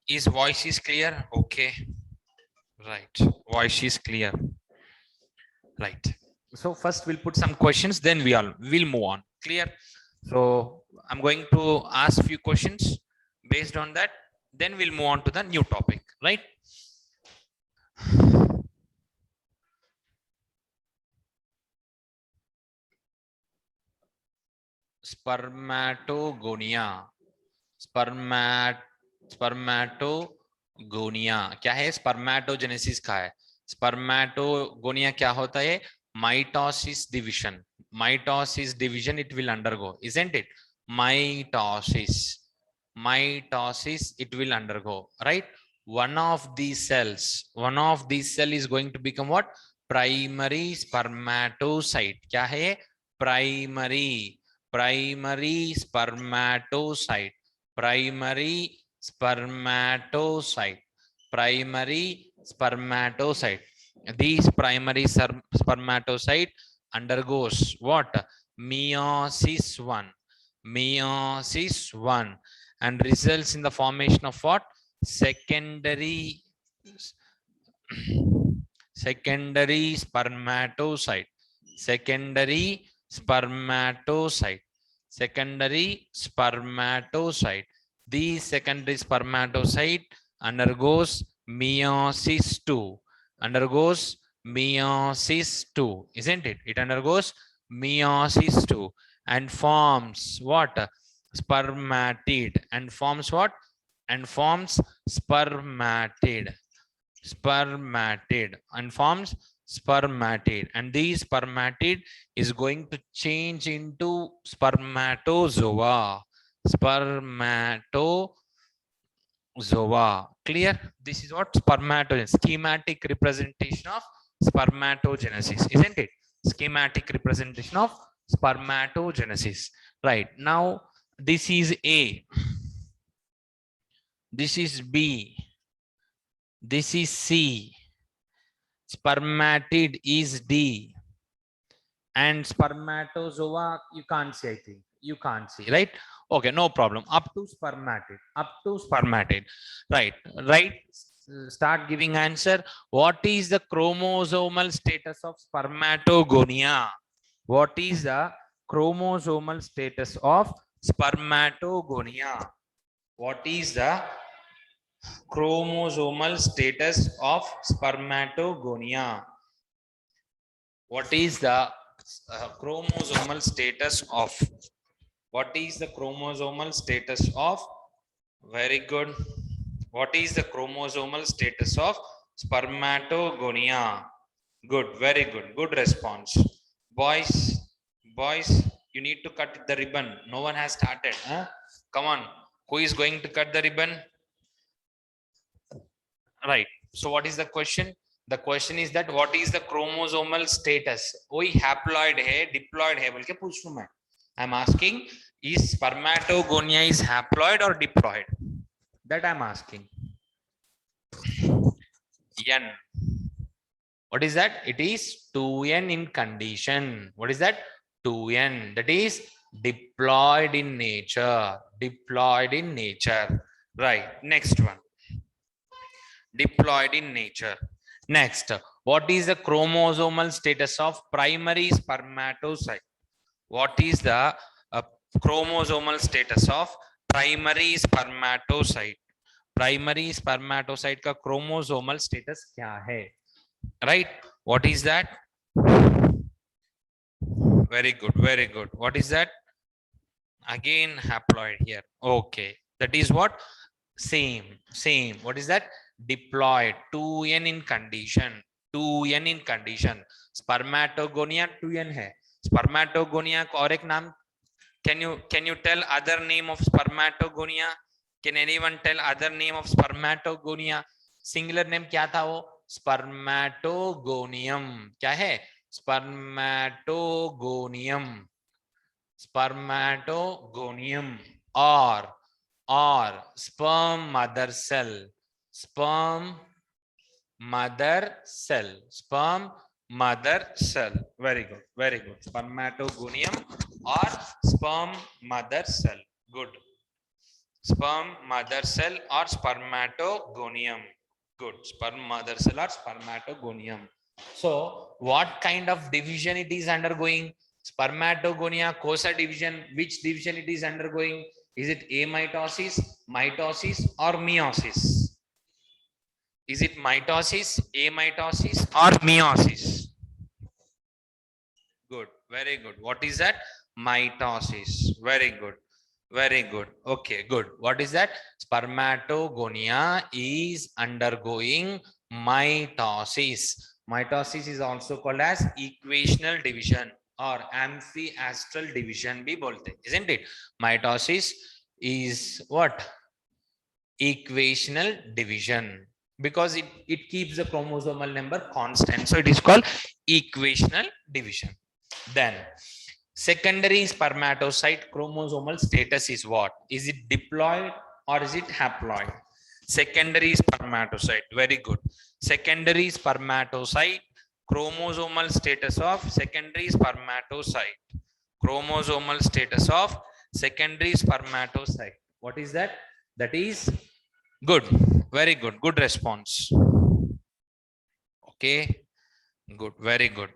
Is voice is clear? Okay. Right. Voice is clear. Right. So first we'll put some questions, then we'll move on. Clear? So I'm going to ask few questions. Based on that, then we'll move on to the new topic. Right? Spermatogonia. स्पर्मैटोगोनिया क्या है? स्पर्मैटोजेनेसिस का है. स्पर्मैटोगोनिया क्या होता है? Mitosis division. Mitosis division it will undergo, isn't it? Mitosis it will undergo, right? One of these cell is going to become what? Primary spermatocyte. क्या है? Primary spermatocyte. Primary spermatocyte. These primary spermatocyte undergoes what? Meiosis 1 and results in the formation of what? Secondary spermatocyte. Secondary spermatocyte. The secondary spermatocyte undergoes meiosis 2, isn't it? It undergoes meiosis 2 and forms what? Spermatid. And forms what? And forms spermatid. And forms spermatid. And these spermatid is going to change into spermatozoa. Clear? This is what? Spermatogenesis. Schematic representation of spermatogenesis, isn't it? Schematic representation of spermatogenesis. Right. Now this is A, this is B, this is C, spermatid is D, and spermatozoa you can't see. I think you can't see, right? Okay, no problem. Up to spermatid. Right. Start giving answer. What is the chromosomal status of spermatogonia? What is the chromosomal status of spermatogonia? What is the chromosomal status of spermatogonia? What is the chromosomal status of? What is the chromosomal status of? Very good. What is the chromosomal status of spermatogonia? Good, very good. Good response. Boys, you need to cut the ribbon. No one has started. Huh? Come on. Who is going to cut the ribbon? Right. So what is the question? The question is that what is the chromosomal status? कोई haploid है, diploid है बोल के पूछ लूं मैं. I'm asking, is spermatogonia is haploid or diploid? That I'm asking. N. What is that? It is 2N in condition. What is that? 2N. That is diploid in nature. Diploid in nature. Right. Next one. Diploid in nature. Next, what is the chromosomal status of primary spermatocyte? What is the chromosomal status of primary spermatocyte? Primary spermatocyte का chromosomal status क्या है? Right? What is that? Very good, very good. What is that? Again haploid here. Okay, that is what? Same. What is that? Diploid. 2N in condition. 2N in condition. Spermatogonia 2N है. Spermatogonia का और एक नाम. Can you tell other name of spermatogonia? Can anyone tell other name of spermatogonia? Singular name क्या था वो? Spermatogonium. क्या है? Spermatogonium. Or sperm mother cell. Sperm mother cell. Very good. Spermatogonium or sperm mother cell. Good. Sperm mother cell or spermatogonium. Good. Sperm mother cell or spermatogonium. So what kind of division it is undergoing? Spermatogonia, cosa division. Which division it is undergoing? Is it amitosis, mitosis or meiosis? Is it mitosis, amitosis or meiosis? Good. Very good. What is that? Mitosis. Very good. Very good. Okay, good. What is that? Spermatogonia is undergoing mitosis. Mitosis is also called as equational division or amphiastral division bhi bolte, isn't it? Mitosis is what? Equational division, because it keeps the chromosomal number constant. So it is called equational division. Then secondary spermatocyte chromosomal status is what? Is it diploid or is it haploid? Secondary spermatocyte. Very good. Secondary spermatocyte chromosomal status of secondary spermatocyte. Chromosomal status of secondary spermatocyte. What is that? That is good. Very good. Good response. Okay. Good. Very good.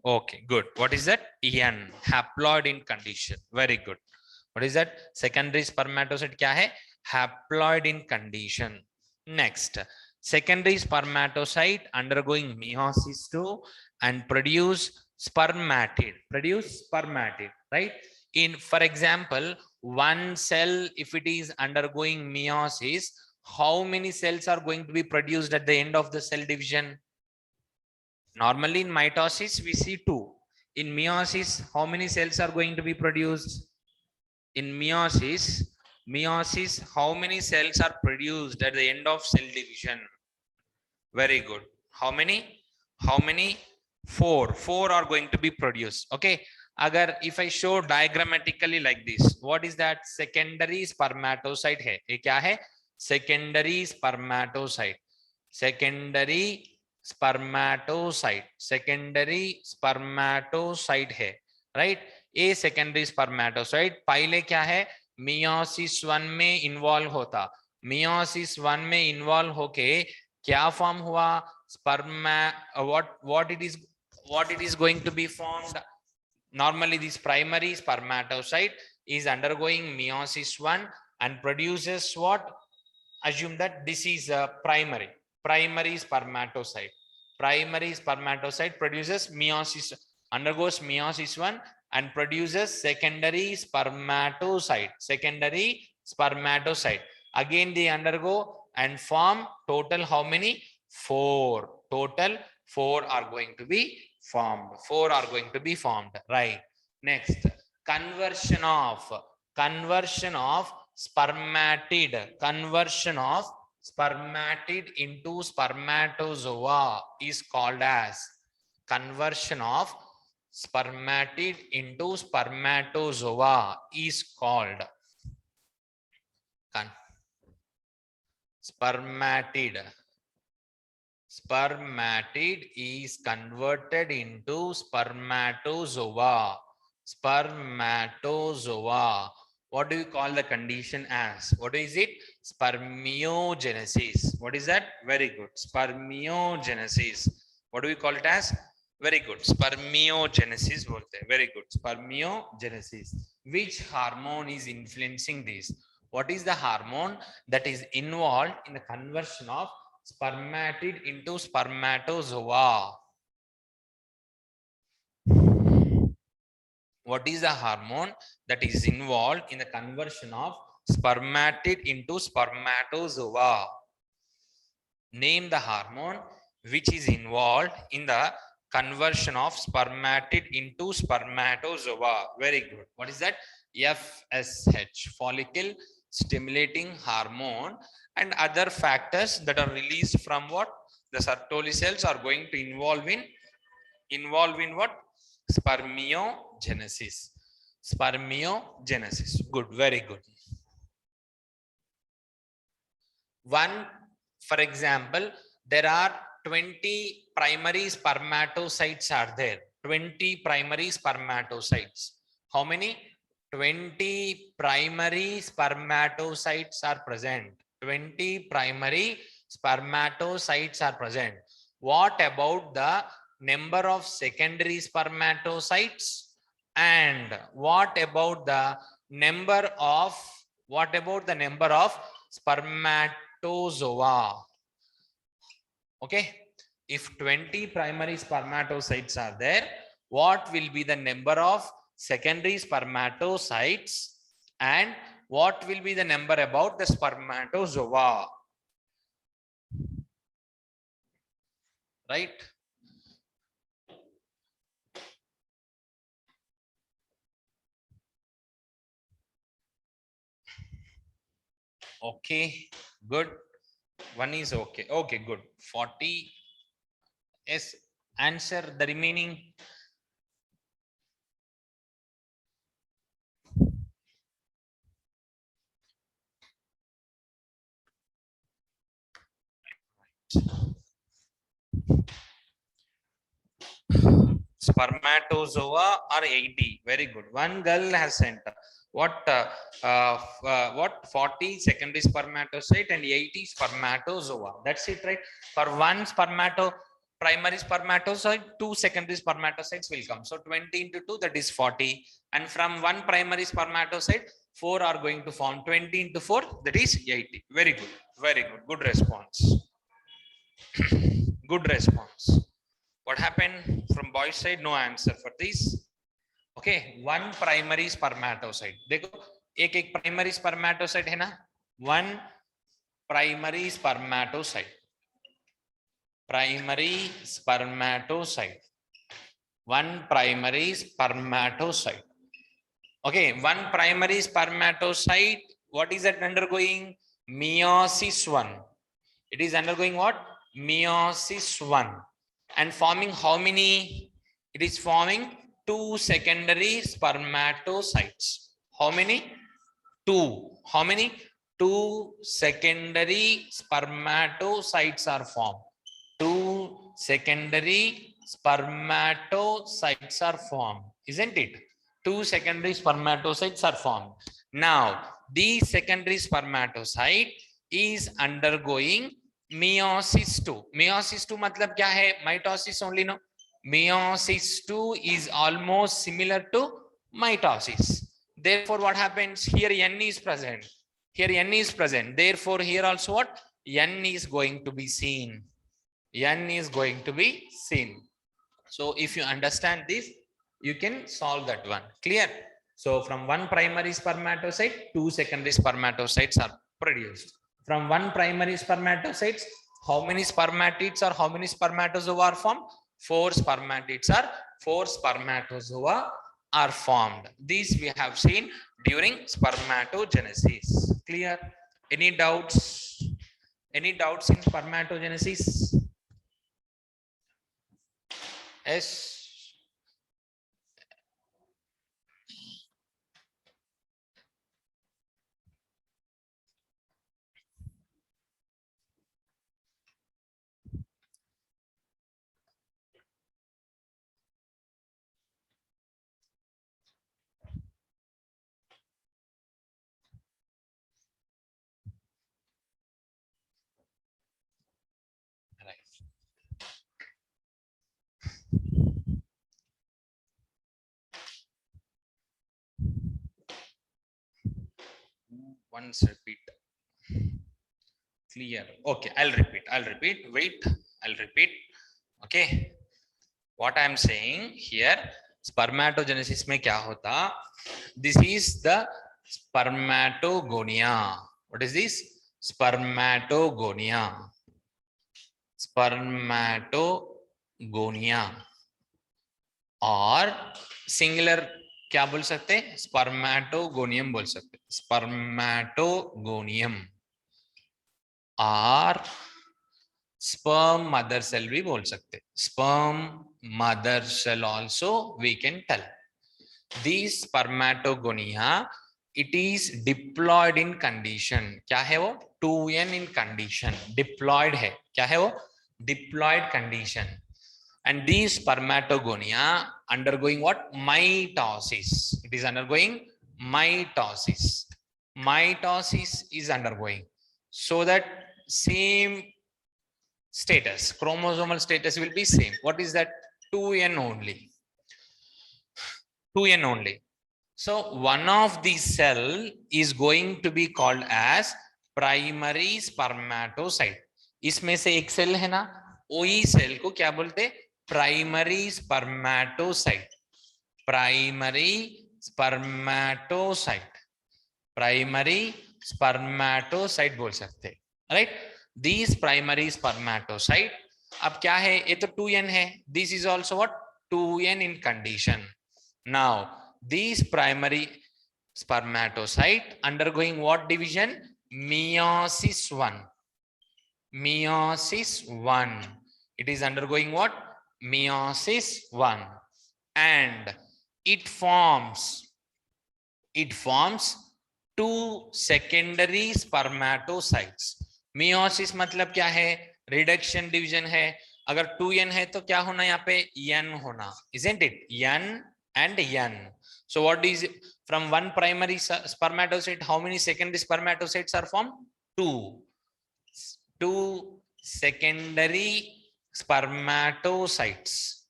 Okay, good. What is that? N, haploid in condition. Very good. What is that? Secondary spermatocyte kya hai? Haploid in condition. Next, secondary spermatocyte undergoing meiosis too and produce spermatid. Produce spermatid, right? In, for example, one cell, if it is undergoing meiosis, how many cells are going to be produced at the end of the cell division? Normally in mitosis, we see two. In meiosis, how many cells are going to be produced? In meiosis, how many cells are produced at the end of cell division? Very good. How many? How many? Four. Four are going to be produced. Okay. Agar if I show diagrammatically like this, what is that? Secondary spermatocyte hai. Ye kya hai? Secondary spermatocyte. Secondary spermatocyte. Secondary spermatocyte hai. Right? A secondary spermatocyte पहले क्या है? Meiosis 1 में involve होता. Meiosis 1 में involve होके क्या form हुआ? Sperma. What it is going to be formed? Normally this primary spermatocyte is undergoing meiosis 1 and produces what? Assume that this is a primary spermatocyte. Primary spermatocyte produces meiosis, undergoes meiosis 1 and produces secondary spermatocyte. Secondary spermatocyte. Again they undergo and form total how many? 4. Total 4 are going to be formed. 4 are going to be formed. Right. Next, conversion of spermatid. Conversion of spermatid into spermatozoa is called as conversion of spermatid into spermatozoa is called spermatid. Spermatid is converted into spermatozoa. Spermatozoa. What do you call the condition as? What is it? Spermiogenesis. What is that? Very good. Spermiogenesis. What do we call it as? Very good. Spermiogenesis. Very good. Spermiogenesis. Which hormone is influencing this? What is the hormone that is involved in the conversion of spermatid into spermatozoa? What is the hormone that is involved in the conversion of spermatid into spermatozoa? Name the hormone which is involved in the conversion of spermatid into spermatozoa. Very good. What is that? FSH, follicle stimulating hormone, and other factors that are released from what? The Sertoli cells are going to involve in what? Spermiogenesis. Spermiogenesis. Good. Very good. One, for example, there are 20 primary spermatocytes are there. 20 primary spermatocytes. How many? 20 primary spermatocytes are present. 20 primary spermatocytes are present. What about the number of secondary spermatocytes? And what about the number of spermatozoa? Okay, if 20 primary spermatocytes are there, what will be the number of secondary spermatocytes and what will be the number about the spermatozoa? Right? Okay, good. One is okay. Okay, good. 40. Yes, answer the remaining. Spermatozoa are 80. Very good. One girl has sent what 40 secondary spermatocyte and 80 spermatozoa. That's it, right? For one primary spermatocyte, 2 secondary spermatocytes will come. So 20 into 2, that is 40. And from one primary spermatocyte, 4 are going to form. 20 into 4, that is 80. Very good. Very good. Good response. Good response. What happened from boys side? No answer for this. Okay, one primary spermatocyte. देखो एक primary spermatocyte है ना? One primary spermatocyte. Primary spermatocyte. One primary spermatocyte. Okay, one primary spermatocyte. What is that undergoing? Meiosis 1. It is undergoing what? Meiosis 1. And forming how many? It is forming 2 secondary spermatocytes. How many? 2. How many? 2 secondary spermatocytes are formed. 2 secondary spermatocytes are formed, isn't it? 2 secondary spermatocytes are formed. Now, the secondary spermatocyte is undergoing meiosis 2. Meiosis 2 मतलब क्या है? Mitosis only, no? Meiosis 2 is almost similar to mitosis. Therefore, what happens? Here N is present. Here N is present. Therefore, here also what? N is going to be seen. N is going to be seen. So, if you understand this, you can solve that one. Clear? So, from one primary spermatocyte, 2 secondary spermatocytes are produced. From one primary spermatocytes, how many spermatids or how many spermatozoa are formed? 4 spermatozoa are formed. These we have seen during spermatogenesis. Clear? Any doubts? Any doubts in spermatogenesis? Yes. Once repeat. Clear? Okay, I'll repeat. Wait, I'll repeat. Okay. What I'm saying here, spermatogenesis में क्या होता? This is the spermatogonia. What is this? Spermatogonia. Spermatogonia. और singular क्या बोल सकते हैं? Spermatogonium बोल सकते हैं. Spermatogonium. और sperm mother cell भी बोल सकते. Sperm mother cell also we can tell. These spermatogonia, it is diploid in condition. क्या है वो? 2n in condition. Diploid है. क्या है वो? Diploid condition. And these spermatogonia undergoing what? Mitosis. It is undergoing mitosis. Mitosis is undergoing, so that same status, chromosomal status will be same. What is that? 2n only. 2n only. So one of these cell is going to be called as primary spermatocyte. इसमें से एक cell है ना, वही cell को क्या बोलते? Primary spermatocyte. Primary spermatocyte. Primary spermatocyte बोल सकते हैं, राइट? This primary spermatocyte. अब क्या है? ये तो 2n है. This is also what? 2n in condition. Now these primary spermatocyte undergoing what division? Meiosis 1. Meiosis 1. It is undergoing what? Meiosis 1. And it forms two secondary spermatocytes. Meiosis मतलब क्या है? Reduction division है. अगर 2n है तो क्या होना यहाँ पे? n होना, isn't it? n and n. So what is from one primary spermatocyte? How many secondary spermatocytes are formed? Two secondary spermatocytes.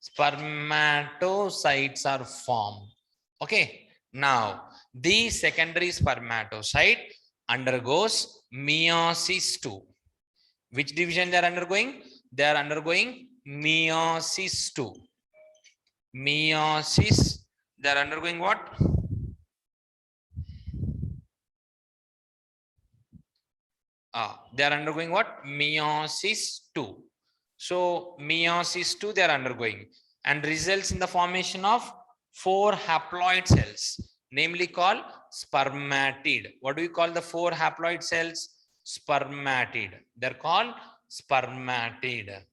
Spermatocytes are formed. Okay. Now the secondary spermatocyte undergoes meiosis 2. Which division they are undergoing? They are undergoing meiosis 2. Meiosis, they are undergoing what? They are undergoing what? Meiosis 2. So meiosis 2 they are undergoing, and results in the formation of 4 haploid cells, namely called spermatid. What do we call the 4 haploid cells? Spermatid. They're called spermatid.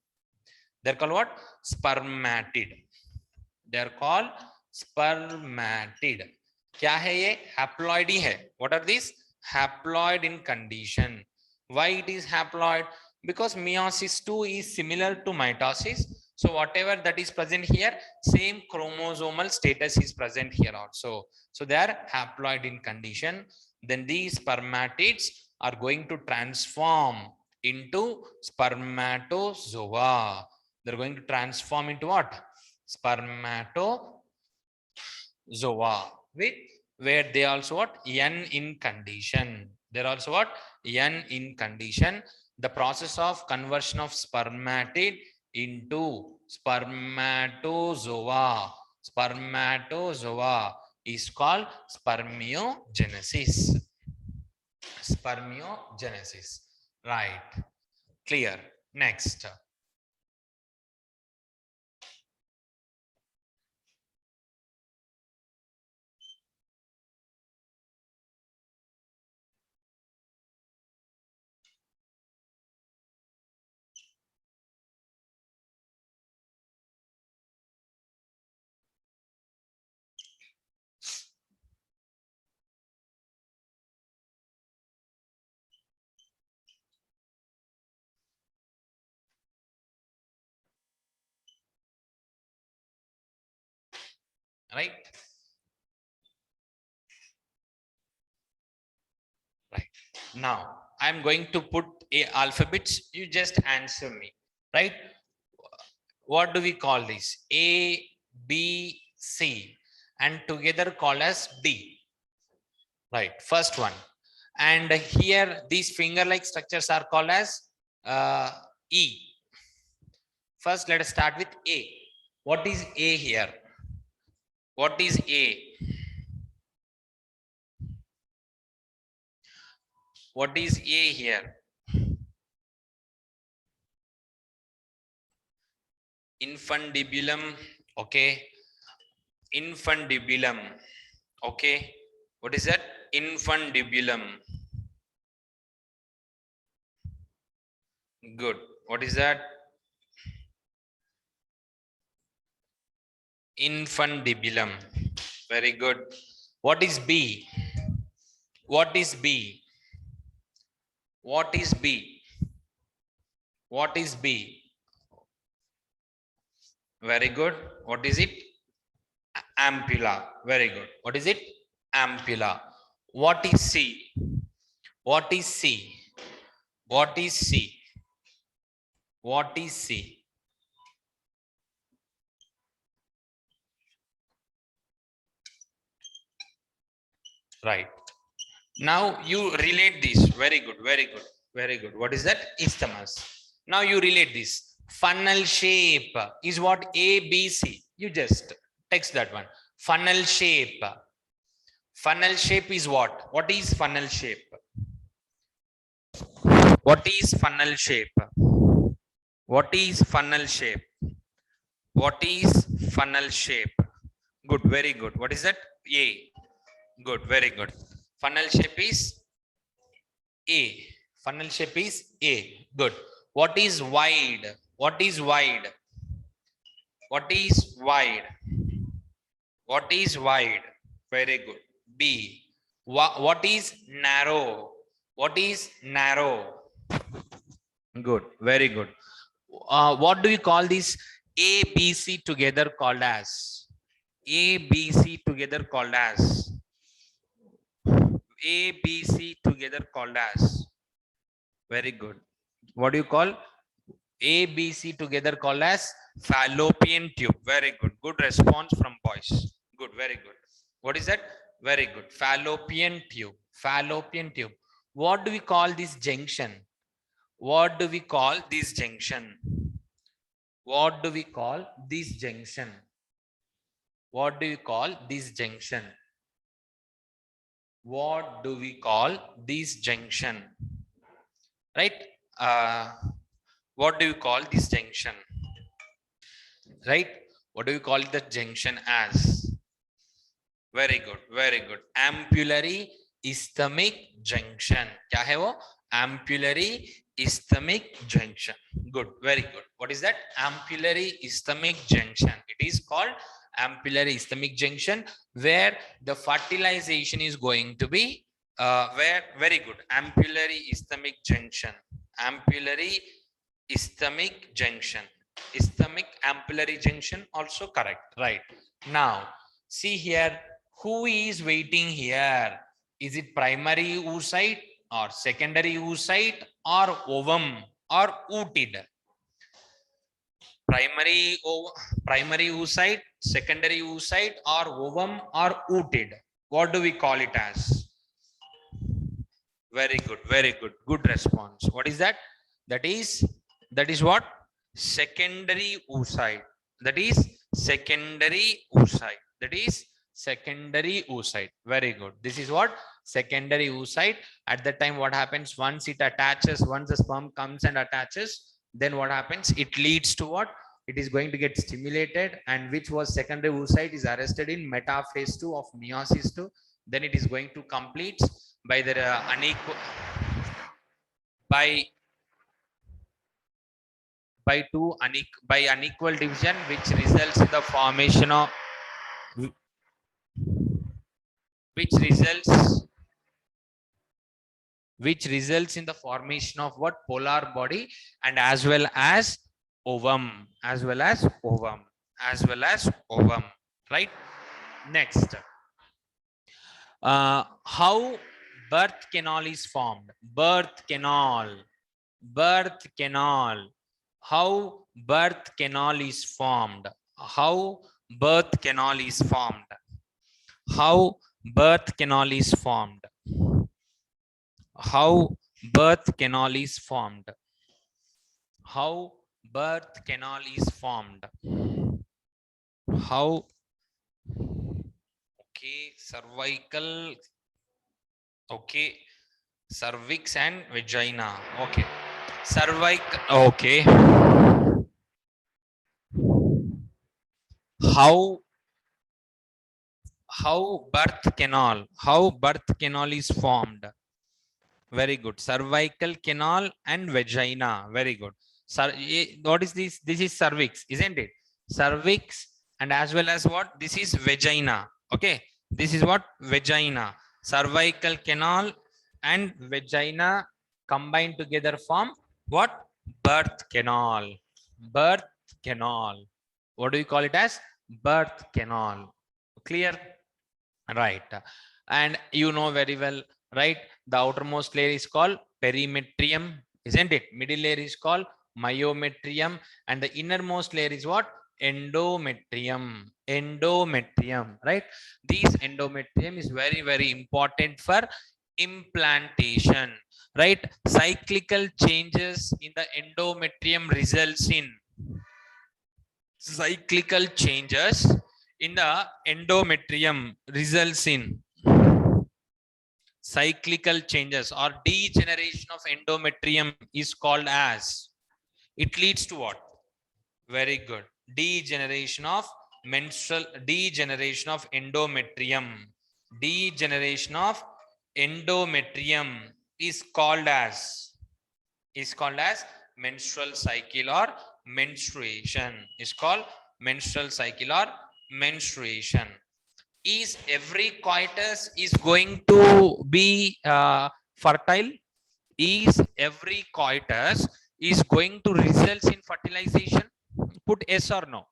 They're called what? Spermatid. They are called spermatid. क्या है ये? Haploid ही है. What are these? Haploid in condition. Why it is haploid? Because meiosis 2 is similar to mitosis. So whatever that is present here, same chromosomal status is present here also. So they are haploid in condition. Then these spermatids are going to transform into spermatozoa. They're going to transform into what? Spermatozoa, with where they also what? N in condition. They're also what? N in condition. The process of conversion of spermatid into spermatozoa. Spermatozoa is called spermiogenesis. Spermiogenesis. Right. Clear. Next. Right. Right. Now I'm going to put a alphabets. You just answer me. Right. What do we call this? A, B, C, and together call as D. Right. First one. And here these finger-like structures are called as E. First, let us start with A. What is A here? What is A? What is A here? Infundibulum. Okay. Infundibulum. Okay. What is that? Infundibulum. Good. What is that? Infundibulum. Very good. What is B? What is B? What is B? What is B? Very good. What is it? Ampulla. Very good. What is it? ampulla. What is C? What is C? What is C? What is C? Right. Now you relate this. Very good, very good, very good. What is that? Isthmus. Now you relate this. Funnel shape is what? A, B, C. You just text that one. Funnel shape. Funnel shape is what? What is funnel shape? What is funnel shape? What is funnel shape? What is funnel shape? Good, very good. What is that? A. Good, very good. Funnel shape is A. Funnel shape is A. Good. What is wide? What is wide? What is wide? What is wide? Very good. B. What is narrow? What is narrow? Good. Very good. What do we call this A, B, C together called as? A, B, C together called as? A, B, C together called as? Very good. What do you call A, B, C together called as fallopian tube? Very good. Good response from boys. Good. Very good. What is that? Very good. Fallopian tube. Fallopian tube. What do we call this junction? What do we call this junction? What do we call this junction? What do you call this junction? What do we call this junction? Right? What do you call this junction? Right? What do you call the junction as? Very good, very good. Ampullary isthmic junction. क्या है वो? Ampullary isthmic junction. Good, very good. What is that? Ampullary isthmic junction. It is called ampullary isthmic junction, where the fertilization is going to be where. Very good. Ampullary isthmic junction. Ampullary isthmic junction. Isthmic ampullary junction also correct. Right. Now see here, who is waiting here? Is it primary oocyte or secondary oocyte or ovum or ootid? Primary oocyte, secondary oocyte, or ovum or ootid? What do we call it as? Very good, very good. Good response. What is that? That is what? Secondary oocyte. That is secondary oocyte. That is secondary oocyte. Very good. This is what? Secondary oocyte. At that time, what happens? Once it attaches, once the sperm comes and attaches, then what happens? It leads to what? It is going to get stimulated, and which was secondary oocyte is arrested in metaphase 2 of meiosis 2. Then it is going to complete by the unequal by unequal division, which results in the formation of which results in the formation of what? Polar body, and as well as ovum, right? Next, how birth canal is formed? Birth canal. How birth canal is formed? How birth canal is formed? How birth canal is formed? How birth canal is formed? How birth canal is formed? How? Okay, cervical. Okay, cervix and vagina. Okay, cervical. Okay. How birth canal is formed? Very good. Cervical canal and vagina. Very good. What is this? This is cervix, isn't it? Cervix, and as well as what? This is vagina. Okay, this is what? Vagina. Cervical canal and vagina combined together form what? Birth canal. Birth canal. What do you call it as? Birth canal. Clear? Right. And you know very well, right? The outermost layer is called perimetrium, isn't it? Middle layer is called myometrium, and the innermost layer is what? Endometrium. Endometrium, right? This endometrium is very, very important for implantation, right? Cyclical changes in the endometrium results in cyclical changes in the endometrium results in cyclical changes or degeneration of endometrium is called as, it leads to what? Very good. Degeneration of menstrual, degeneration of endometrium. Degeneration of endometrium is called as menstrual cycle or menstruation. Is called menstrual cycle or menstruation. Is every coitus is going to be fertile? Is every coitus is going to result in fertilization? Put yes or no.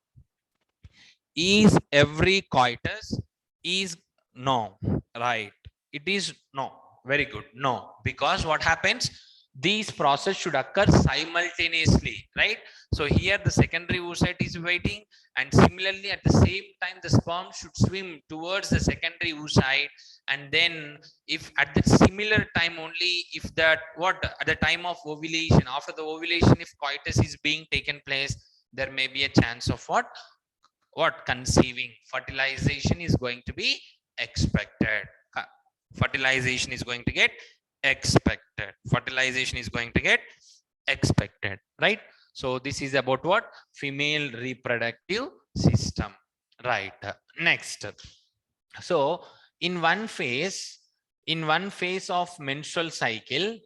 Is every coitus is no, right? It is no. Very good. No, because what happens? These process should occur simultaneously, right? So here the secondary oocyte is waiting, and similarly at the same time the sperm should swim towards the secondary oocyte, and then if at the similar time only, if that what at the time of ovulation, after the ovulation, if coitus is being taken place, there may be a chance of what conceiving. Fertilization is going to be expected. Fertilization is going to get expected. Fertilization is going to get expected, right? So this is about what? Female reproductive system, right? Next, so in one phase of menstrual cycle,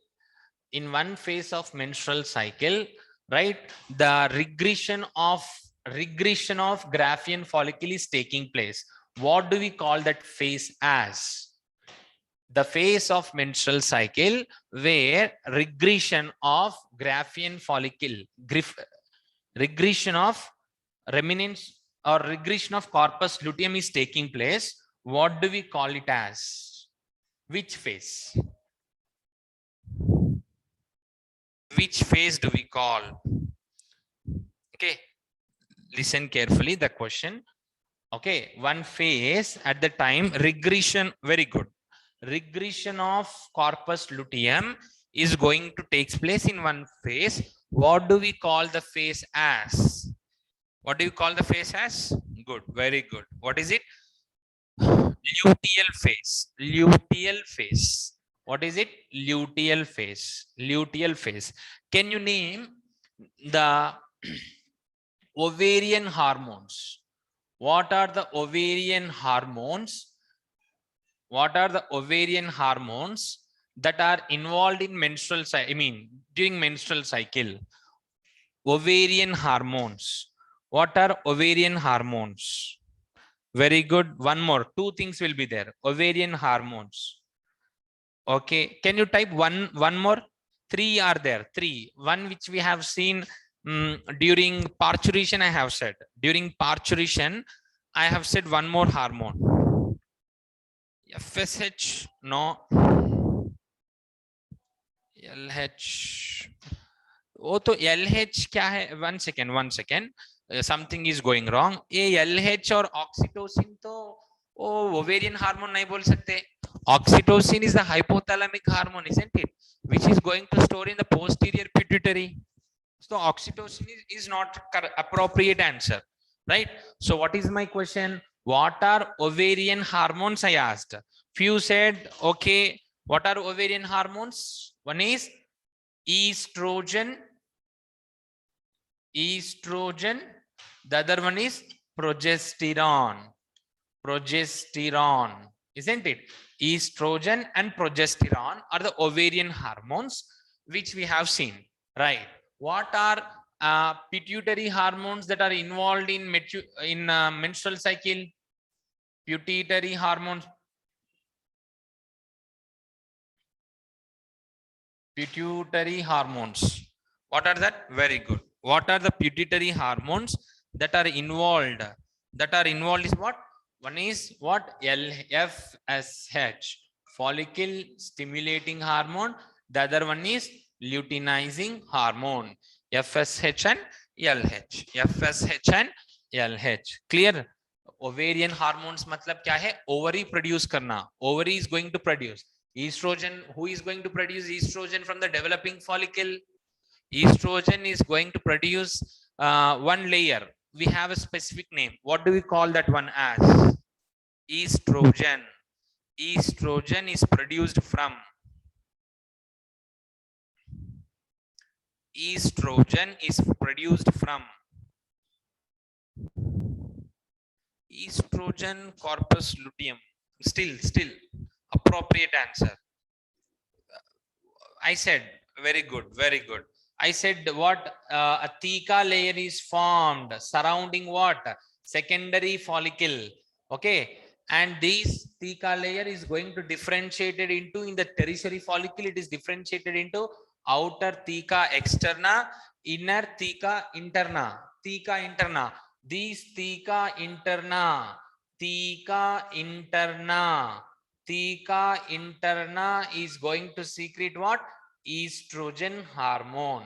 right, the regression of Graafian follicle is taking place. What do we call that phase as? The phase of menstrual cycle where regression of Graafian follicle, regression of remnants or regression of corpus luteum is taking place. What do we call it as? Which phase? Which phase do we call? Okay, listen carefully the question. Okay, one phase at the time regression. Very good. Regression of corpus luteum is going to take place in one phase. What do we call the phase as? What do you call the phase as? Good, very good. What is it? Luteal phase. Luteal phase. What is it? Luteal phase. Luteal phase. Can you name the ovarian hormones? What are the ovarian hormones? What are the ovarian hormones that are involved in menstrual cycle? I mean, during menstrual cycle. Ovarian hormones. What are ovarian hormones? Very good. One more. Two things will be there. Ovarian hormones. Okay. Can you type one more? Three are there. Three. One which we have seen during parturition, I have said. During parturition, I have said one more hormone. FSH, no. LH. Oh, to LH क्या है? One second. Something is going wrong. ये LH और oxytocin तो ovarian hormone नहीं बोल सकते. Oxytocin is the hypothalamic hormone, isn't it? Which is going to store in the posterior pituitary. So oxytocin is not appropriate answer, right? So what is my question? What are ovarian hormones? I asked. Few said, okay, what are ovarian hormones? One is estrogen. The other one is progesterone. Isn't it? Estrogen and progesterone are the ovarian hormones which we have seen, right? What are pituitary hormones that are involved in menstrual cycle? Pituitary hormones. What are that? Very good. What are the pituitary hormones that are involved? That are involved is what? One is what? FSH, follicle stimulating hormone. The other one is luteinizing hormone. FSH and LH. FSH and LH. Clear? Ovarian hormones मतलब क्या है? Ovary produce करना. Ovary is going to produce estrogen. Who is going to produce estrogen from the developing follicle? Estrogen is going to produce one layer. We have a specific name. What do we call that one as? Estrogen. Estrogen is produced from. Estrogen is produced from. Estrogen corpus luteum. Still appropriate answer. I said very good, very good. I said what? A theca layer is formed surrounding what? Secondary follicle. Okay, and this theca layer is going to differentiated into, in the tertiary follicle it is differentiated into outer theca externa, inner theca interna. Theca interna. These theca interna. Theca interna. Theca interna is going to secrete what? Estrogen hormone.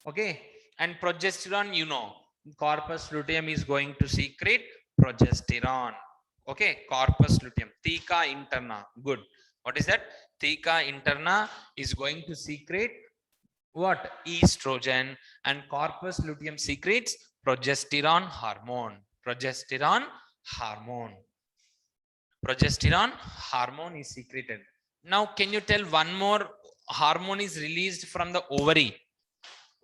Okay, and progesterone, you know, corpus luteum is going to secrete progesterone. Okay, corpus luteum, theca interna. Good. What is that? Theca interna is going to secrete what? Estrogen, and corpus luteum secretes progesterone hormone. Progesterone hormone. Progesterone hormone is secreted. Now, can you tell one more hormone is released from the ovary?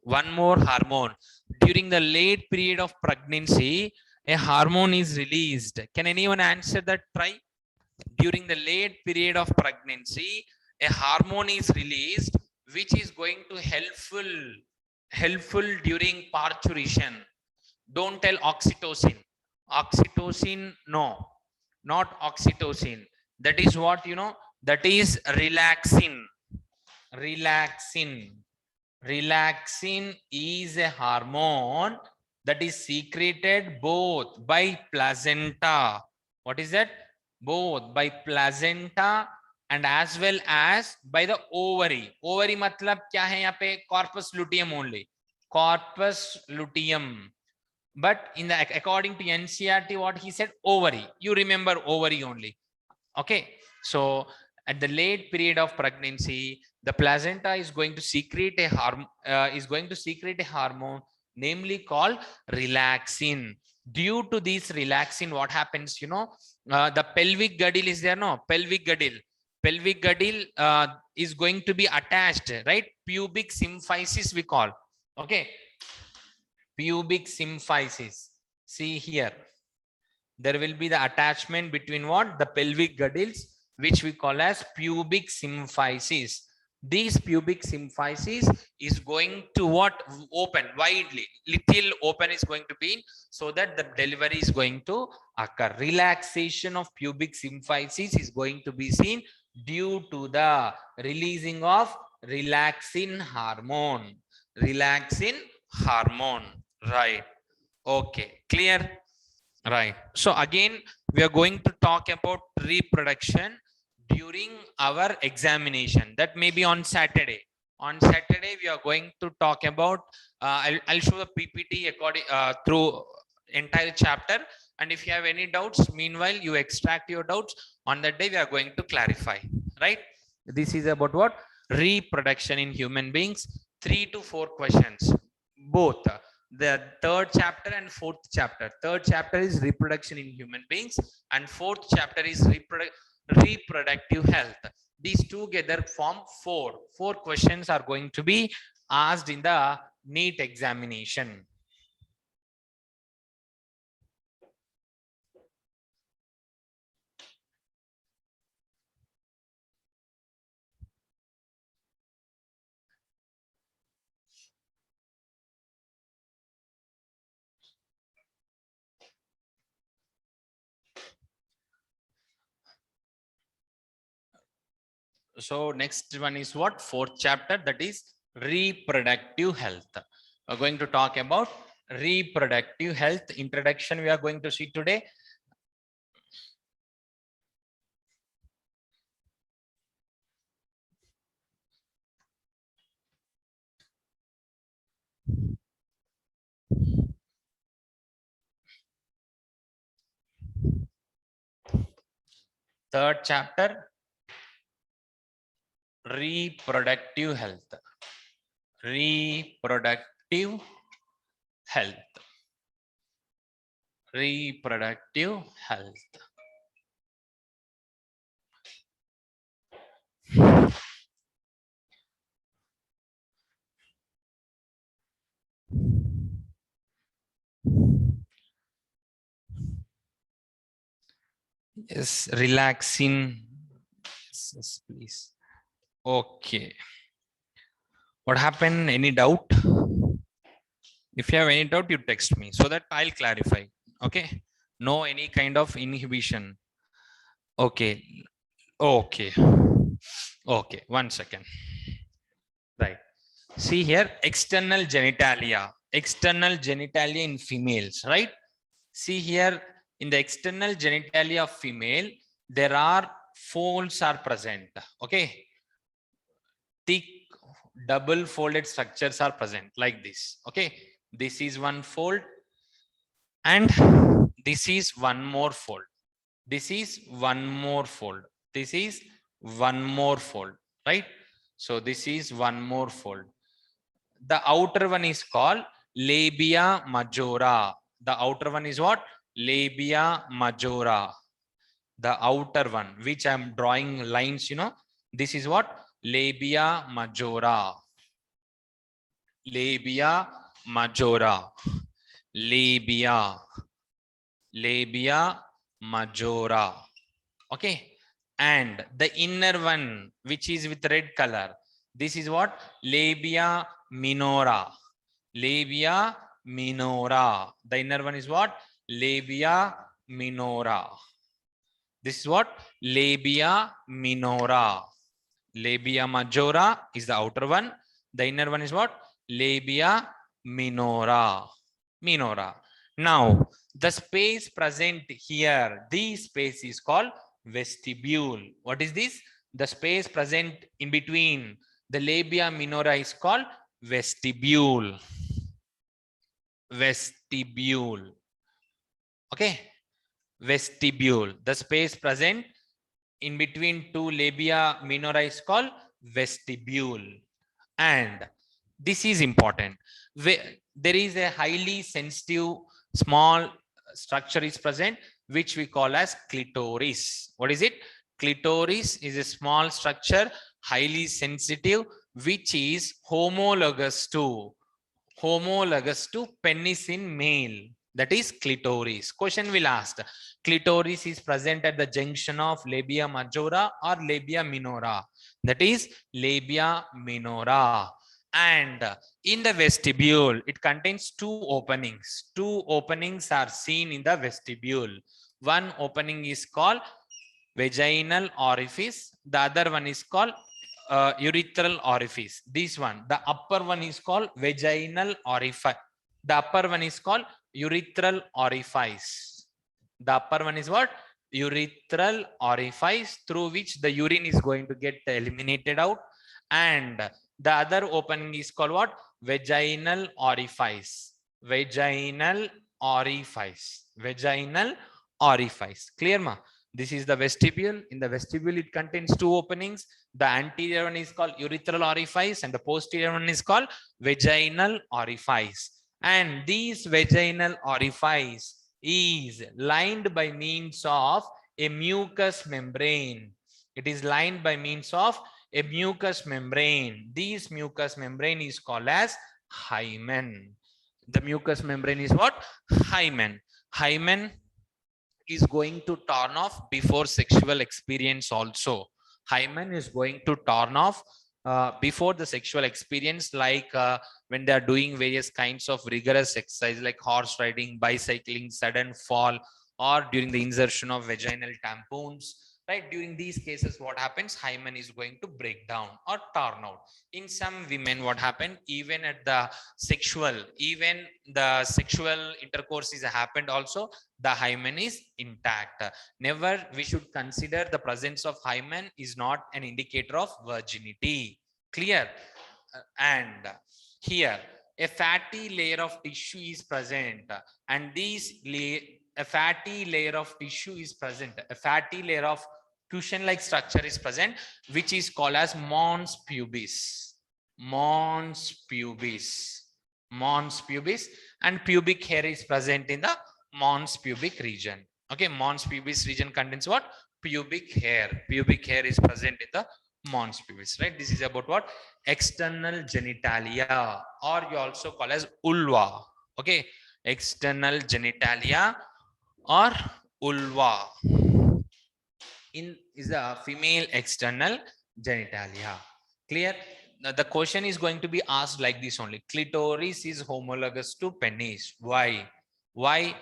One more hormone. During the late period of pregnancy, a hormone is released. Can anyone answer that? Try. During the late period of pregnancy, a hormone is released which is going to helpful during parturition. Don't tell oxytocin. Oxytocin, no, not oxytocin. That is what, you know, that is relaxin. Relaxin. Relaxin is a hormone that is secreted both by placenta. What is that? Both by placenta and as well as by the ovary. Ovary मतलब क्या है यहाँ पे? Corpus luteum only. Corpus luteum. But in the according to NCERT, what he said? Ovary. You remember ovary only. Okay. So at the late period of pregnancy, the placenta is going to secrete a hormone, namely called relaxin. Due to this relaxin, what happens? You know, the pelvic girdle is there, no? Pelvic girdle. Pelvic girdle is going to be attached, right? Pubic symphysis we call. Okay. Pubic symphysis. See here. There will be the attachment between what? The pelvic girdles, which we call as pubic symphysis. This pubic symphysis is going to what? Open widely. Little open is going to be, so that the delivery is going to occur. Relaxation of pubic symphysis is going to be seen due to the releasing of relaxin hormone. Relaxin hormone. Right. Okay. Clear? Right. So again, we are going to talk about reproduction during our examination. That may be on Saturday. On Saturday, we are going to talk about, I'll show the PPT according through entire chapter. And if you have any doubts, meanwhile, you extract your doubts. On that day, we are going to clarify. Right. This is about what? Reproduction in human beings. 3 to 4 questions. Both. The third chapter and fourth chapter. Third chapter is reproduction in human beings, and fourth chapter is reproductive health. These together form 4. 4 questions are going to be asked in the NEET examination. So next one is what? Fourth chapter, that is reproductive health. We're going to talk about reproductive health. Introduction we are going to see today. Third chapter, reproductive health. Reproductive health. Reproductive health. Yes, relaxing. Yes, yes, please. Okay. What happened? Any doubt? If you have any doubt, you text me so that I'll clarify. Okay. No any kind of inhibition. Okay. Okay. Okay. 1 second. Right. See here, external genitalia. External genitalia in females, right? See here, in the external genitalia of female, there are folds are present. Okay. Thick double folded structures are present like this. Okay. This is one fold and this is one more fold. This is one more fold. This is one more fold, right? So this is one more fold. The outer one is called labia majora. The outer one is what? Labia majora. The outer one, which I'm drawing lines, this is what? Labia majora. Labia majora. Labia. Labia majora. Okay. And the inner one, which is with red color, this is what? Labia minora. Labia minora. The inner one is what? Labia minora. This is what? Labia minora. Labia majora is the outer one. The inner one is what? Labia minora. Minora. Now, the space present here, this space is called vestibule. What is this? The space present in between the labia minora is called vestibule. Vestibule. Okay. Vestibule. The space present in between two labia minora is called vestibule. And this is important. There is a highly sensitive small structure is present, which we call as clitoris. What is it? Clitoris is a small structure, highly sensitive, which is homologous to penis in male. That is clitoris. Question will ask, clitoris is present at the junction of labia majora or labia minora? That is labia minora. And in the vestibule, it contains two openings. Two openings are seen in the vestibule. One opening is called vaginal orifice. The other one is called urethral orifice. This one, the upper one is called vaginal orifice. The upper one is called urethral orifice. The upper one is what? Urethral orifice, through which the urine is going to get eliminated out. And the other opening is called what? Vaginal orifice. Vaginal orifice. Vaginal orifice. Clear, ma? This is the vestibule. In the vestibule, it contains two openings. The anterior one is called urethral orifice and the posterior one is called vaginal orifice. And this vaginal orifice is lined by means of a mucous membrane. It is lined by means of a mucous membrane. This mucous membrane is called as hymen. The mucous membrane is what? Hymen. Hymen is going to turn off before sexual experience also. Hymen is going to turn off before the sexual experience, like when they are doing various kinds of rigorous exercise like horse riding, bicycling, sudden fall, or during the insertion of vaginal tampons. Right, during these cases, what happens? Hymen is going to break down or turn out. In some women, what happened? Even the sexual intercourse is happened also, the hymen is intact. Never we should consider the presence of hymen is not an indicator of virginity. Clear? And here a fatty layer of tissue is present, and a fatty layer of tissue is present. A fatty layer of cushion like structure is present, which is called as mons pubis. Mons pubis. Mons pubis, and pubic hair is present in the mons pubic region. Okay, mons pubis region contains what? Pubic hair. Pubic hair is present in the mons pubis, right? This is about what? External genitalia, or you also call as ulva. Okay, external genitalia or ulva is a female external genitalia. Clear? Now the question is going to be asked like this only. Clitoris is homologous to penis. Why? Why?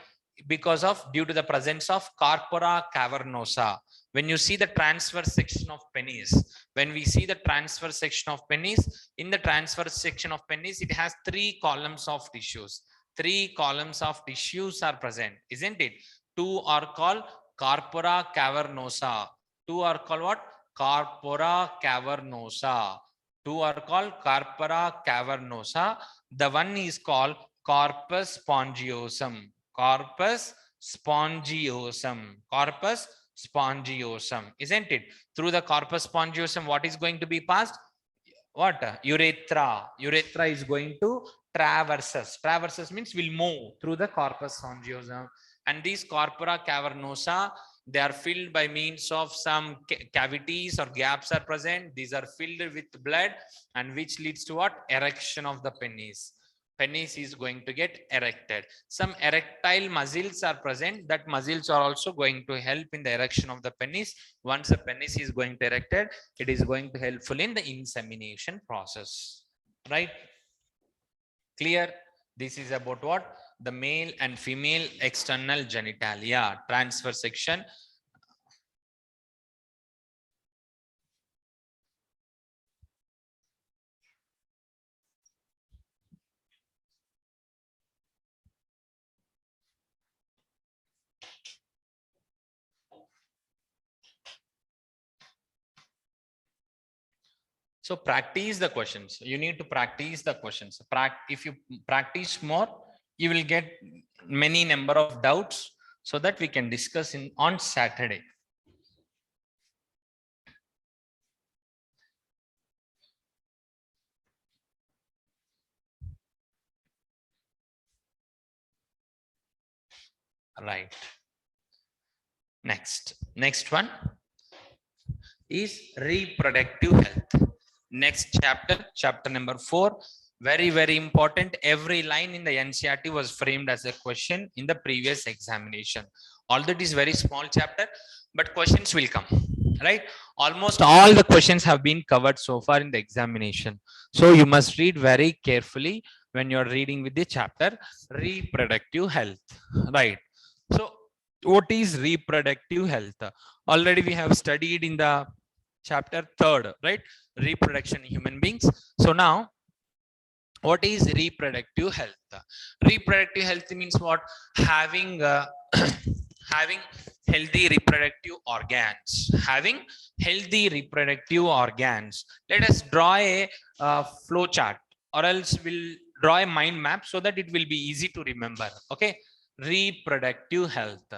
Because of due to the presence of corpora cavernosa. When you see the transverse section of penis, when we see the transverse section of penis, in the transverse section of penis, it has 3 columns of tissues. 3 columns of tissues are present, isn't it? 2 are called corpora cavernosa. 2 are called what? Corpora cavernosa. 2 are called corpora cavernosa. The one is called corpus spongiosum. Corpus spongiosum. Corpus spongiosum, isn't it? Through the corpus spongiosum, what is going to be passed? What? Urethra. Urethra is going to traverses. Traverses means will move through the corpus spongiosum. And these corpora cavernosa, they are filled by means of some cavities or gaps are present. These are filled with blood, and which leads to what? Erection of the penis. Penis is going to get erected. Some erectile muscles are present. That muscles are also going to help in the erection of the penis. Once the penis is going to erected, it is going to helpful in the insemination process, right? Clear? This is about what? The male and female external genitalia, transverse section. So practice the questions. You need to practice the questions. If you practice more, you will get many number of doubts, so that we can discuss on Saturday. Right. Next one is reproductive health. Next chapter number 4. Very important. Every line in the NCERT was framed as a question in the previous examination. Although it is very small chapter, but questions will come, right? Almost all the questions have been covered so far in the examination. So you must read very carefully when you're reading with the chapter reproductive health, right? So what is reproductive health? Already we have studied in the chapter 3rd, right? Reproduction in human beings. So now, what is reproductive health? Reproductive health means what? Having having healthy reproductive organs. Having healthy reproductive organs. Let us draw a flow chart, or else we'll draw a mind map so that it will be easy to remember. Okay, reproductive health.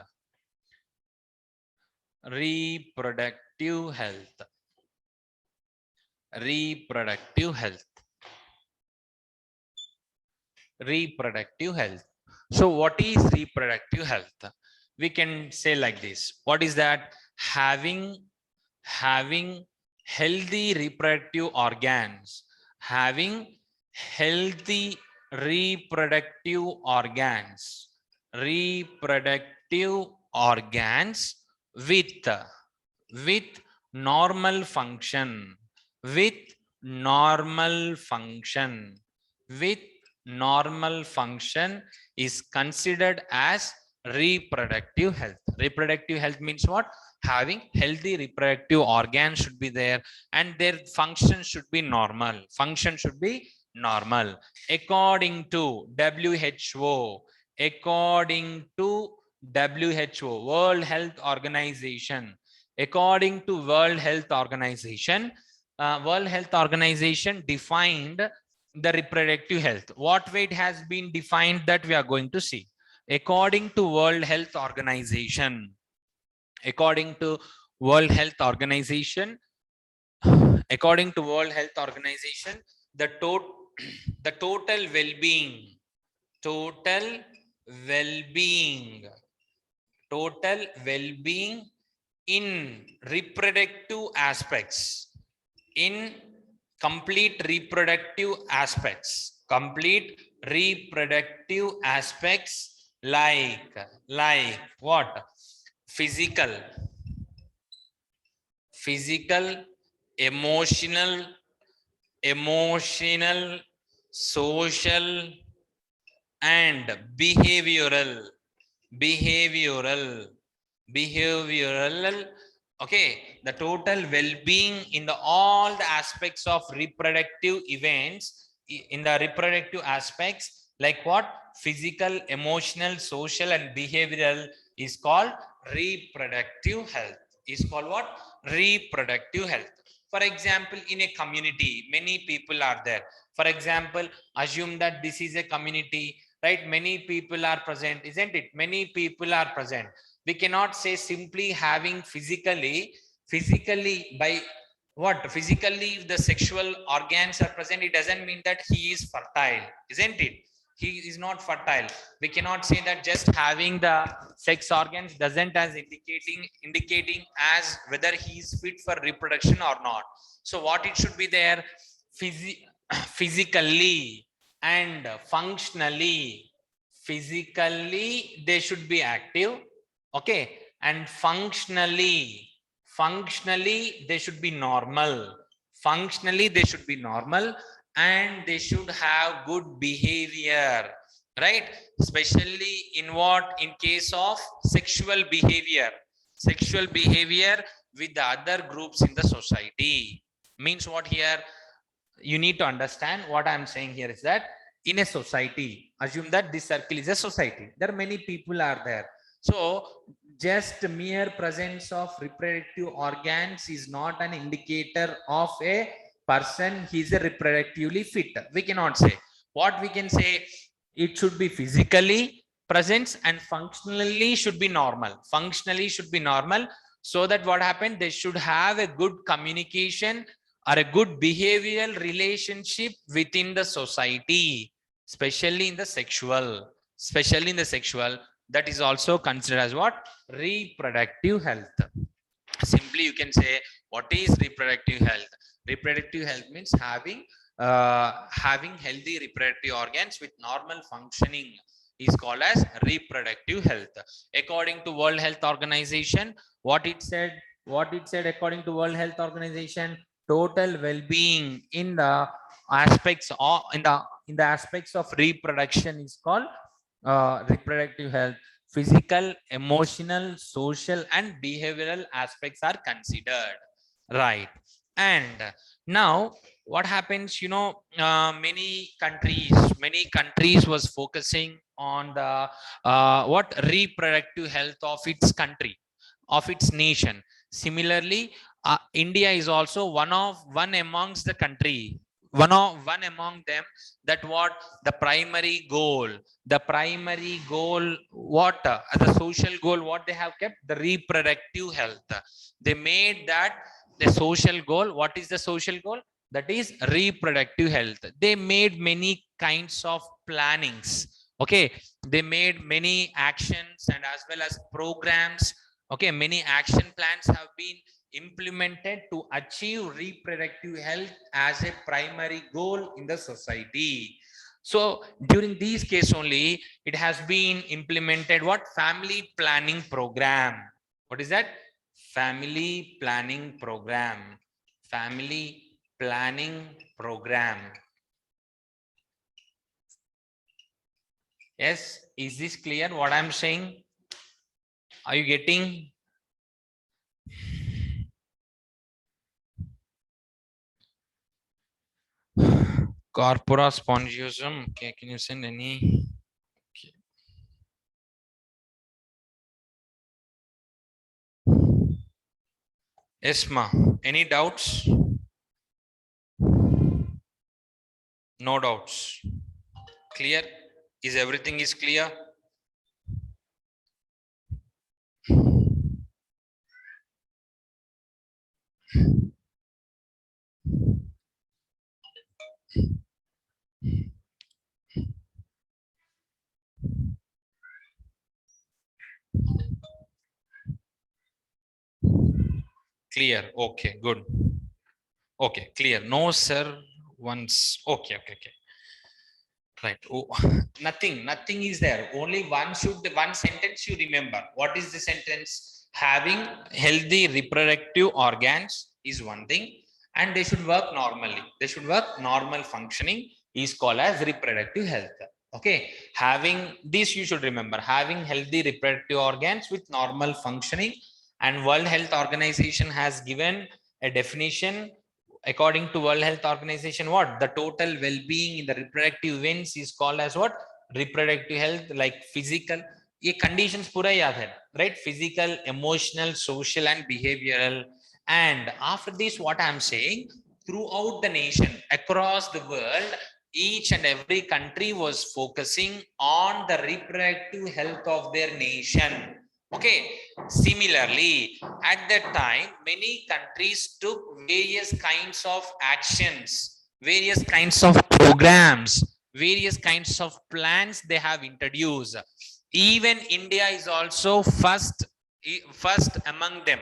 Reproductive health. Reproductive health. Reproductive health. So what is reproductive health? We can say like this. What is that? Having healthy reproductive organs. Having healthy reproductive organs. Reproductive organs with normal function. With normal function. With normal function is considered as reproductive health. Reproductive health means what? Having healthy reproductive organs should be there, and their function should be normal. Function should be normal. According to WHO, according to WHO, World Health Organization, according to World Health Organization, World Health Organization defined the reproductive health. What way it has been defined, that we are going to see. According to World Health Organization, according to World Health Organization, according to World Health Organization, the the total total well-being, total well-being in reproductive aspects, in complete reproductive aspects, like what? Physical, physical, emotional, emotional, social, and behavioral, behavioral, behavioral. Okay, the total well-being in the all the aspects of reproductive events, in the reproductive aspects, like what? Physical, emotional, social, and behavioral is called reproductive health. Is called what? Reproductive health. For example, in a community, many people are there. For example, assume that this is a community, right? Many people are present, isn't it? Many people are present. We cannot say simply having physically by what? Physically, if the sexual organs are present, it doesn't mean that he is fertile, isn't it? He is not fertile. We cannot say that just having the sex organs doesn't as indicating as whether he is fit for reproduction or not. So what it should be there? Physically and functionally. Physically they should be active, okay, and functionally they should be normal. Functionally they should be normal, and they should have good behavior, right? Especially in what? In case of sexual behavior, sexual behavior with the other groups in the society. Means what here? You need to understand what I'm saying here is that in a society, assume that this circle is a society, there are many people are there. So just mere presence of reproductive organs is not an indicator of a person he is a reproductively fit. We cannot say. What we can say, it should be physically presence and functionally should be normal. Functionally should be normal, so that what happened, they should have a good communication or a good behavioral relationship within the society, especially in the sexual, especially in the sexual. That is also considered as what? Reproductive health. Simply you can say, what is reproductive health? Reproductive health means having healthy reproductive organs with normal functioning is called as reproductive health. According to World Health Organization, what it said, according to World Health Organization, total well-being in the aspects of in the aspects of reproduction is called reproductive health. Physical, emotional, social, and behavioral aspects are considered, right? And now what happens, many countries was focusing on the what? Reproductive health of its country, of its nation. Similarly, India is also one amongst the country, one among them, that what? The primary goal, what? The social goal, what they have kept? The reproductive health. They made that the social goal. What is the social goal? That is reproductive health. They made many kinds of plannings, okay. They made many actions and as well as programs, okay. Many action plans have been implemented to achieve reproductive health as a primary goal in the society. So during these case only, it has been implemented what? Family planning program. What is that? Family planning program. Family planning program. Yes, is this clear what I'm saying? Are you getting? Corpora spongiosum. Okay, can you send any? Okay. Yes, ma. Any doubts? No doubts. Clear? Is everything is clear? Clear. Okay, good. Okay, clear. No, sir. Once. Okay, okay, okay. Right. Oh, nothing is there. Only one sentence you remember. What is the sentence? Having healthy reproductive organs is one thing, and they should work normally. They should work normal functioning is called as reproductive health. Okay. Having this you should remember. Having healthy reproductive organs with normal functioning, and World Health Organization has given a definition. According to World Health Organization, what the total well-being in the reproductive events is called as what? Reproductive health, like physical, ये conditions पूरा याद है, right? Physical, emotional, social and behavioral. And after this, what I'm saying, throughout the nation, across the world, each and every country was focusing on the reproductive health of their nation. Okay. Similarly, at that time, many countries took various kinds of actions, various kinds of programs, various kinds of plans they have introduced. Even India is also first among them.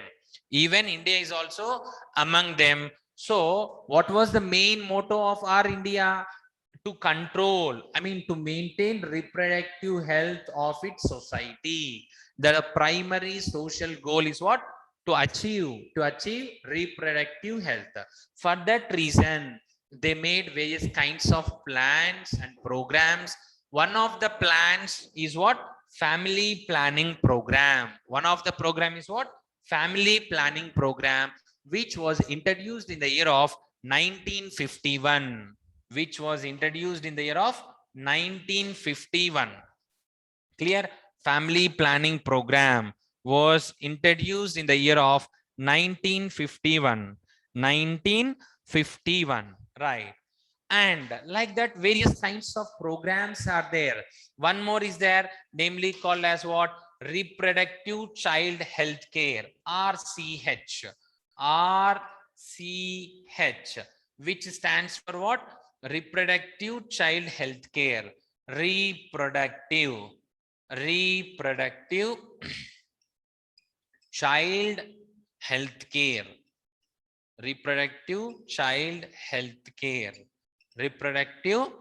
Even India is also among them. So, what was the main motto of our India? To control, I mean, to maintain reproductive health of its society. The primary social goal is what? To achieve reproductive health. For that reason, they made various kinds of plans and programs. One of the plans is what? Family planning program. One of the program is what? Family planning program, which was introduced in the year of 1951. Which was introduced in the year of 1951. Clear? Family planning program was introduced in the year of 1951. 1951, right? And like that, various kinds of programs are there. One more is there, namely called as what? Reproductive Child Health Care, RCH. RCH, which stands for what? Reproductive Child Health Care. Reproductive child health care. Reproductive child health care. Reproductive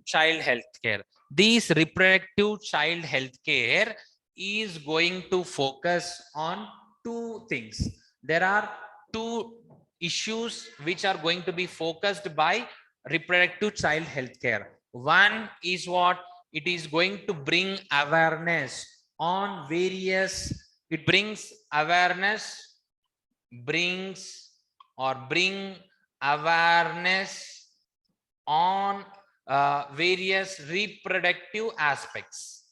child health care. This reproductive child health care is going to focus on two things. There are two issues which are going to be focused by reproductive child health care. One is what? It is going to bring awareness on various, it brings awareness, bring awareness on various reproductive aspects.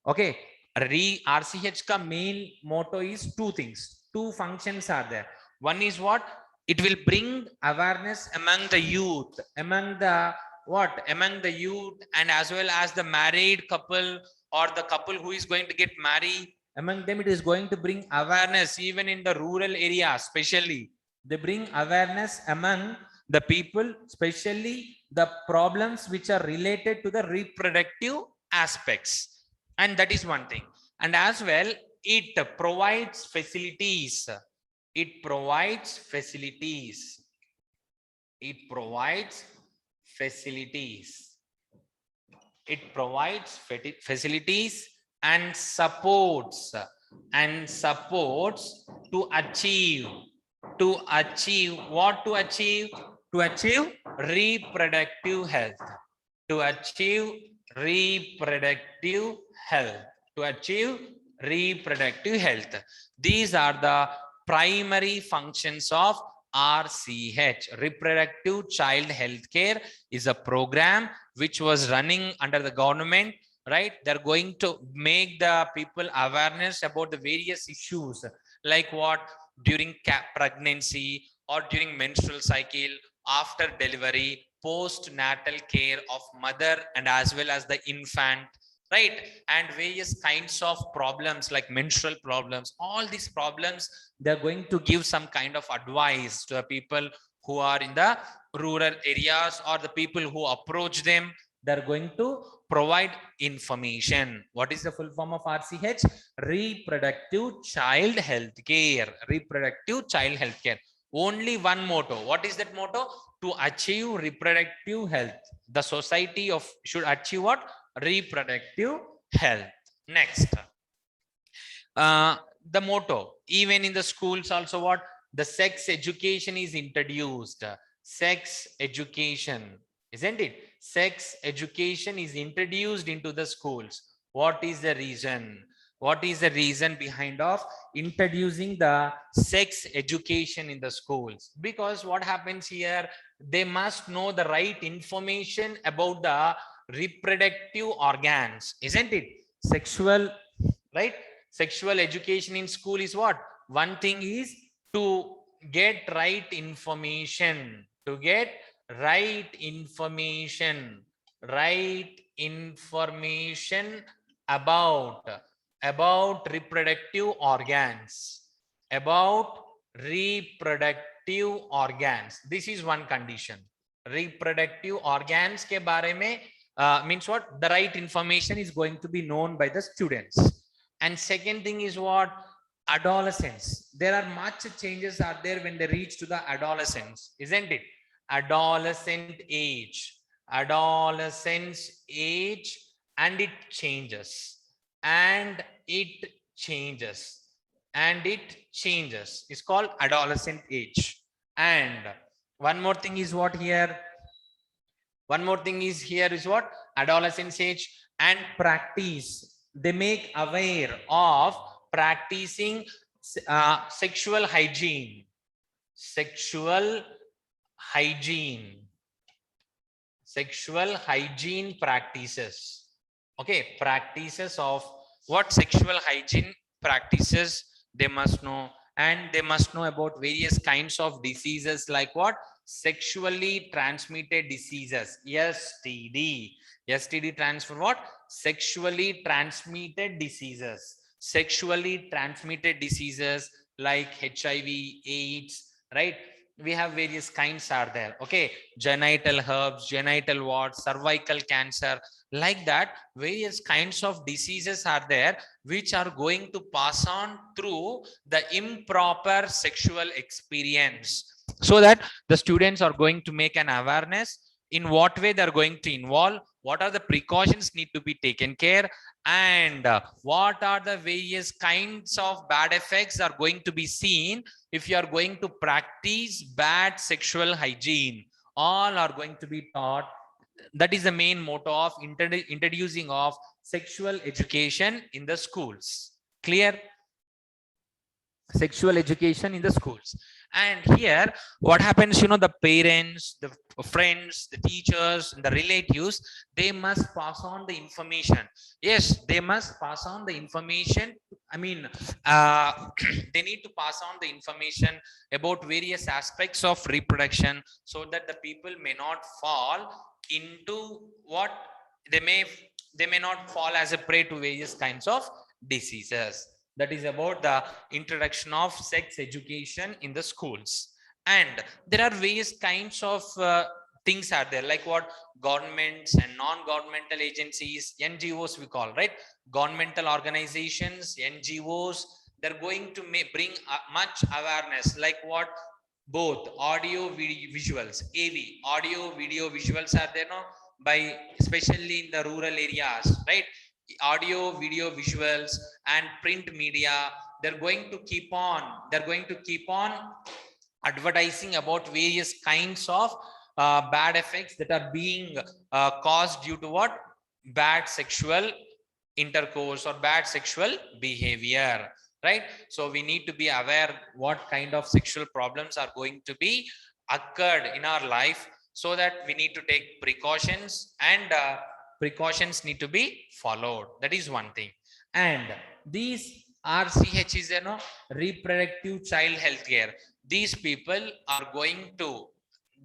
Okay. RCH ka main motto is two things. Two functions are there. One is what? It will bring awareness among the youth, among the what? Among the youth, and as well as the married couple or the couple who is going to get married. Among them, it is going to bring awareness even in the rural area, especially. They bring awareness among the people, especially the problems which are related to the reproductive aspects. And that is one thing. And as well, it provides facilities. It provides facilities. It provides facilities. It provides facilities and supports to achieve what? To achieve reproductive health. To achieve reproductive health. To achieve reproductive health. These are the primary functions of RCH. Reproductive Child Health Care is a program which was running under the government, right? They're going to make the people awareness about the various issues, like what? During pregnancy or during menstrual cycle, after delivery, postnatal care of mother and as well as the infant, right? And various kinds of problems like menstrual problems, all these problems, they're going to give some kind of advice to the people who are in the rural areas or the people who approach them. They're going to provide information. What is the full form of RCH? Reproductive child health care. Reproductive child health care. Only one motto. What is that motto? To achieve reproductive health. The society of should achieve what? Reproductive health. Next, the motto, even in the schools also, what? The sex education is introduced. Sex education, isn't it? Sex education is introduced into the schools. What is the reason? What is the reason behind of introducing the sex education in the schools? Because what happens here, they must know the right information about the reproductive organs, isn't it? Sexual, right? Sexual education in school is what? One thing is to get right information, to get right information, right information about reproductive organs, about reproductive organs. This is one condition. Reproductive organs ke bare mein means what? The right information is going to be known by the students. And second thing is what? Adolescence. There are much changes are there when they reach to the adolescence, isn't it? Adolescent age, adolescence age, and it changes, and it changes, and it changes. It's called adolescent age. And one more thing is what here? One more thing is here is what? Adolescence age and practice. They make aware of practicing sexual hygiene. Sexual hygiene. Sexual hygiene practices. Okay, practices of what? Sexual hygiene practices they must know. And they must know about various kinds of diseases like what? Sexually transmitted diseases. STD. STD stands for what? Sexually transmitted diseases. Sexually transmitted diseases like HIV, AIDS, right? We have various kinds are there. Okay, genital herpes, genital warts, cervical cancer, like that. Various kinds of diseases are there which are going to pass on through the improper sexual experience. So that the students are going to make an awareness in what way they're going to involve, what are the precautions need to be taken care, and what are the various kinds of bad effects are going to be seen if you are going to practice bad sexual hygiene. All are going to be taught. That is the main motto of introducing of sexual education in the schools. Clear? Sexual education in the schools. And here what happens, you know, the parents, the friends, the teachers, the relatives, they must pass on the information. Yes, they must pass on the information. I mean, they need to pass on the information about various aspects of reproduction, so that the people may not fall into what they may not fall as a prey to various kinds of diseases. That is about the introduction of sex education in the schools. And there are various kinds of things are there, like what? Governments and non-governmental agencies, NGOs we call, right? Governmental organizations, NGOs, they're going to bring much awareness, like what? Both audio, video, visuals, AV, audio, video, visuals are there, no? By especially in the rural areas, right? Audio, video, visuals, and print media, they're going to keep on advertising about various kinds of bad effects that are being caused due to what? Bad sexual intercourse or bad sexual behavior, right? So we need to be aware what kind of sexual problems are going to be occurred in our life, so that we need to take precautions, and precautions need to be followed. That is one thing. And these RCH is, you know, reproductive child health care. These people are going to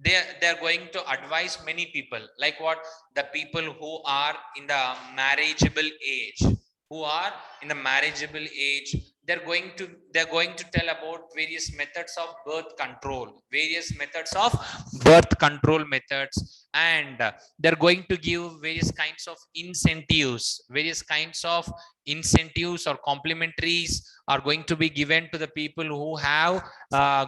they're going to advise many people, like what, the people who are in the marriageable age, who are in the marriageable age, they're going to tell about various methods of birth control, various methods of birth control methods, and they're going to give various kinds of incentives, various kinds of incentives or complementaries are going to be given to the people who have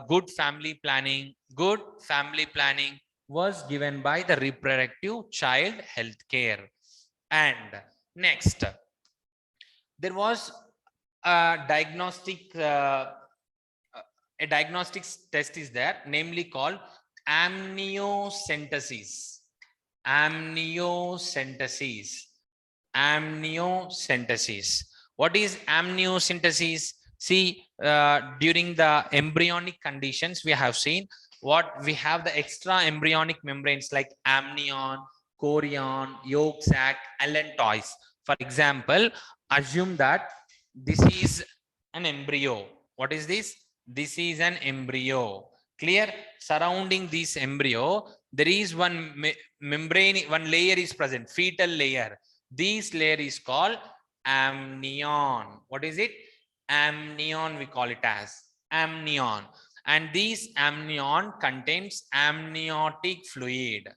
good family planning. Good family planning was given by the reproductive child health care. And next, there was a diagnostic test is there, namely called amniocentesis. Amniocentesis. Amniocentesis. What is amniocentesis? See, during the embryonic conditions, we have seen what we have the extra embryonic membranes like amnion, chorion, yolk sac, allantois. For example, assume that this is an embryo. What is this? This is an embryo. Clear? Surrounding this embryo, there is one membrane, one layer is present, fetal layer. This layer is called amnion. What is it? Amnion, we call it as amnion. And this amnion contains amniotic fluid.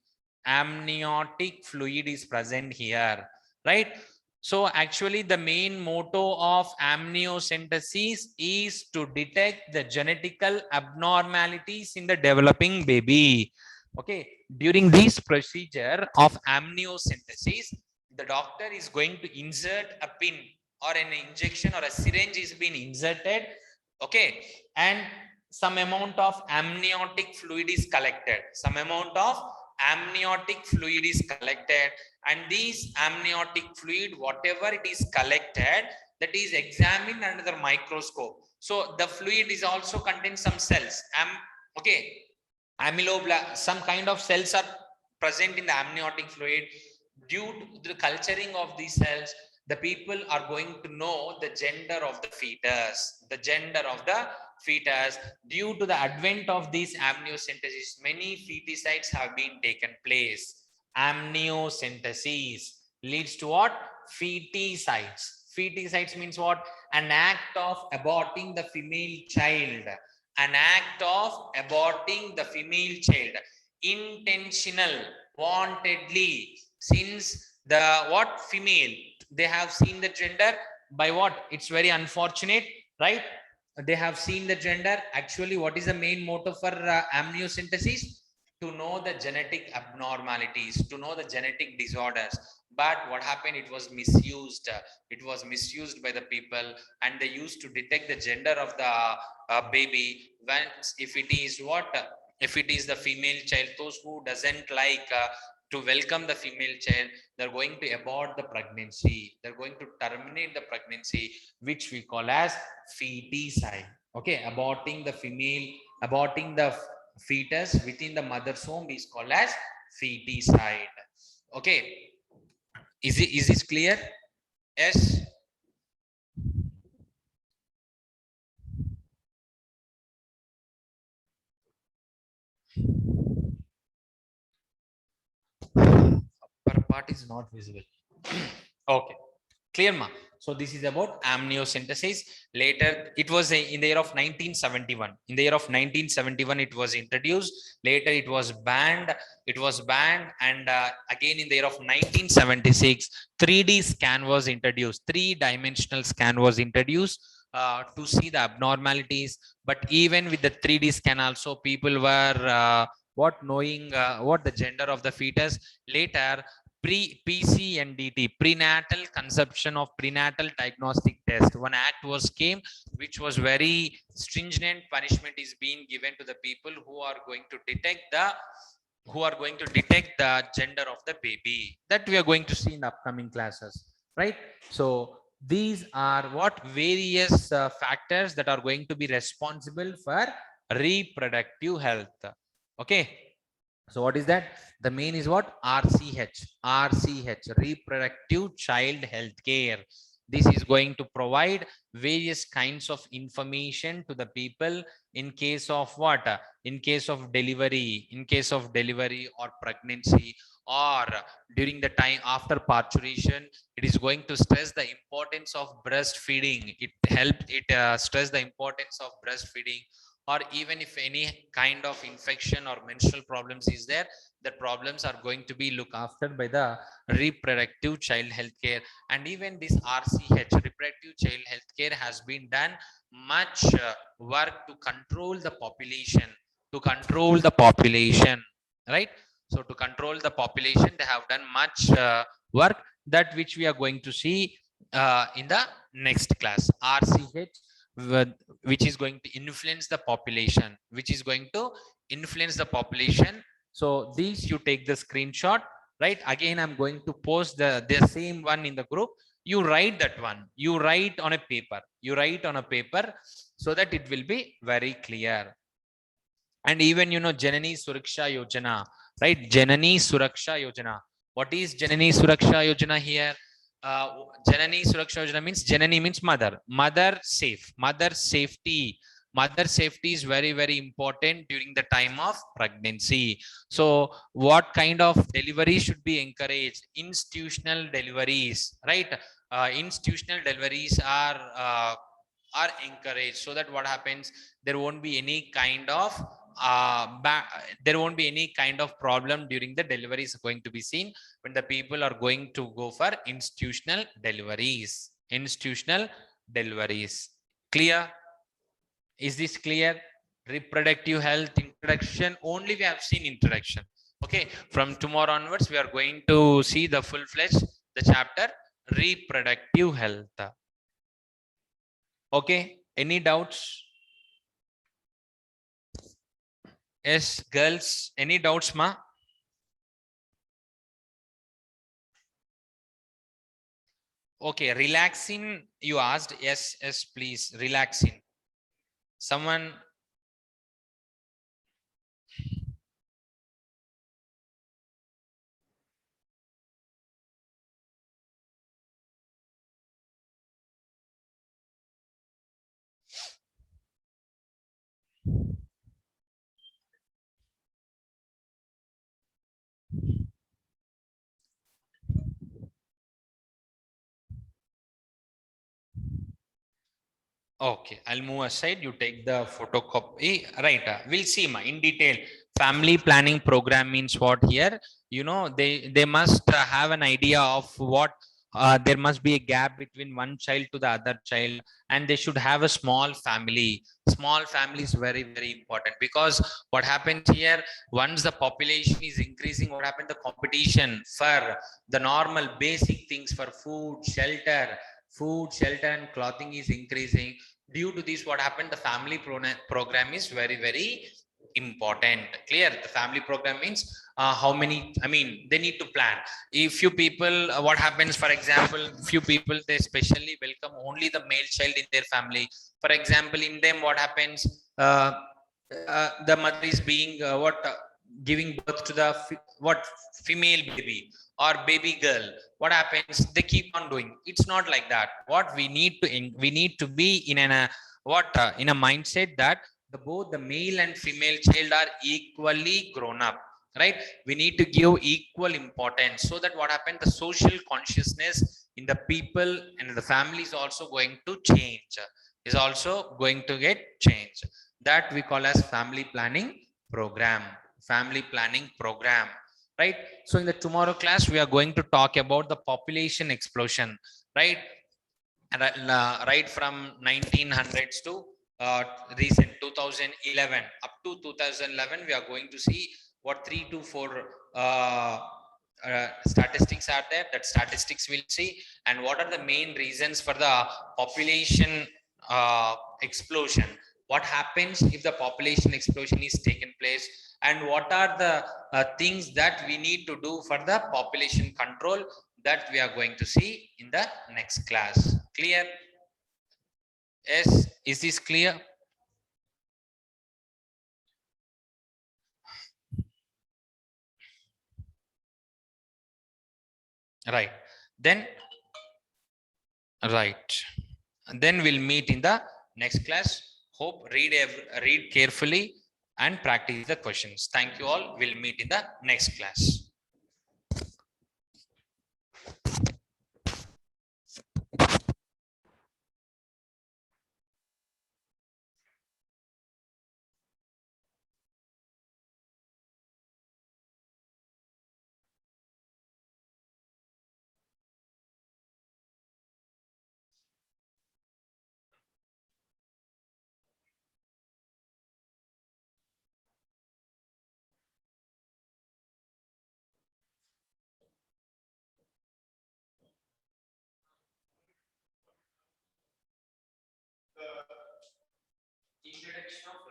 Amniotic fluid is present here, right? So actually the main motto of amniocentesis is to detect the genetical abnormalities in the developing baby. Okay, during this procedure of amniocentesis, the doctor is going to insert a pin or an injection or a syringe is being inserted. Okay, and some amount of amniotic fluid is collected. Some amount of amniotic fluid is collected, and this amniotic fluid, whatever it is collected, that is examined under the microscope. So the fluid is also contains some cells. Okay, amyloblast, some kind of cells are present in the amniotic fluid. Due to the culturing of these cells, the people are going to know the gender of the fetus. The gender of the fetus. Due to the advent of this amniocentesis, many feticides have been taken place. Amniocentesis leads to what? Feticides. Feticides means what? An act of aborting the female child. An act of aborting the female child. Intentional, wantedly, since the what? Female, they have seen the gender by what? It's very unfortunate, right? They have seen the gender. Actually, what is the main motive for amniocentesis? To know the genetic abnormalities, to know the genetic disorders. But what happened? It was misused. It was misused by the people, and they used to detect the gender of the baby. When if it is what? If it is the female child, those who doesn't like to welcome the female child, they're going to abort the pregnancy. They're going to terminate the pregnancy, which we call as feticide. Okay, aborting the female, aborting the fetus within the mother's womb is called as feticide. Okay, is this clear? Yes. Upper part is not visible. Okay, clear, ma? So this is about amniocentesis. Later, it was in the year of 1971. In the year of 1971, it was introduced. Later, it was banned. It was banned, and again in the year of 1976, 3D scan was introduced. Three-dimensional scan was introduced to see the abnormalities. But even with the 3D scan, also people were what knowing what the gender of the fetus. Later, PCNDT, prenatal conception of prenatal diagnostic test, one act was came, which was very stringent punishment is being given to the people who are going to detect the gender of the baby. That we are going to see in upcoming classes, right? So these are what various factors that are going to be responsible for reproductive health. Okay, so what is that? The main is what? RCH, reproductive child health care. This is going to provide various kinds of information to the people in case of what? In case of delivery, or pregnancy, or during the time after parturition. It is going to stress the importance of breastfeeding. It stress the importance of breastfeeding, or even if any kind of infection or menstrual problems is there, the problems are going to be looked after by the reproductive child healthcare. And even this RCH, reproductive child healthcare, has been done much work to control the population, right? So to control the population, they have done much work, that which we are going to see in the next class. RCH, which is going to influence the population, So these you take the screenshot, right? Again, I'm going to post the same one in the group. You write that one. You write on a paper. So that it will be very clear. And even, Janani Suraksha Yojana, right? Janani Suraksha Yojana. What is Janani Suraksha Yojana here? Janani Suraksha Yojana means, Janani means mother. Mother safety. Mother safety is very, very important during the time of pregnancy. So what kind of delivery should be encouraged? Institutional deliveries, right? Institutional deliveries are encouraged, so that what happens, there won't be any kind of problem during the deliveries going to be seen when the people are going to go for institutional deliveries. Clear? Is this clear? Reproductive health introduction, only we have seen introduction. Okay, from tomorrow onwards we are going to see the full-fledged the chapter reproductive health. Okay, any doubts? Yes, girls, any doubts, ma? Okay, relaxing, you asked. Yes, please, relaxing. Someone. Okay, I'll move aside. You take the photocopy. Right. We'll see ma in detail. Family planning program means what here? They must have an idea of what there must be a gap between one child to the other child, and they should have a small family. Small family is very, very important, because what happens here, once the population is increasing, what happens? The competition for the normal basic things, for food, shelter, and clothing is increasing. Due to this, what happened? The family program is very, very important. Clear? The family program means how many, I mean, they need to plan. If few people, what happens, for example, few people, they specially welcome only the male child in their family. For example, in them, what happens? The mother is being giving birth to the female baby or baby girl. What happens? They keep on doing. It's not like that. What we need to be in in a mindset that both the male and female child are equally grown up, right? We need to give equal importance, so that what happened, the social consciousness in the people and the family is also going to change, that we call as family planning program, right? So in the tomorrow class, we are going to talk about the population explosion, right? Right from 1900s to recent 2011, up to 2011, we are going to see what 3 to 4 statistics are there. That statistics will see, and what are the main reasons for the population explosion. What happens if the population explosion is taken place, and what are the things that we need to do for the population control, that we are going to see in the next class. Clear? Yes, is this clear? Right. Then Right. Then we'll meet in the next class. Hope read carefully and practice the questions. Thank you all. We'll meet in the next class. Introduction of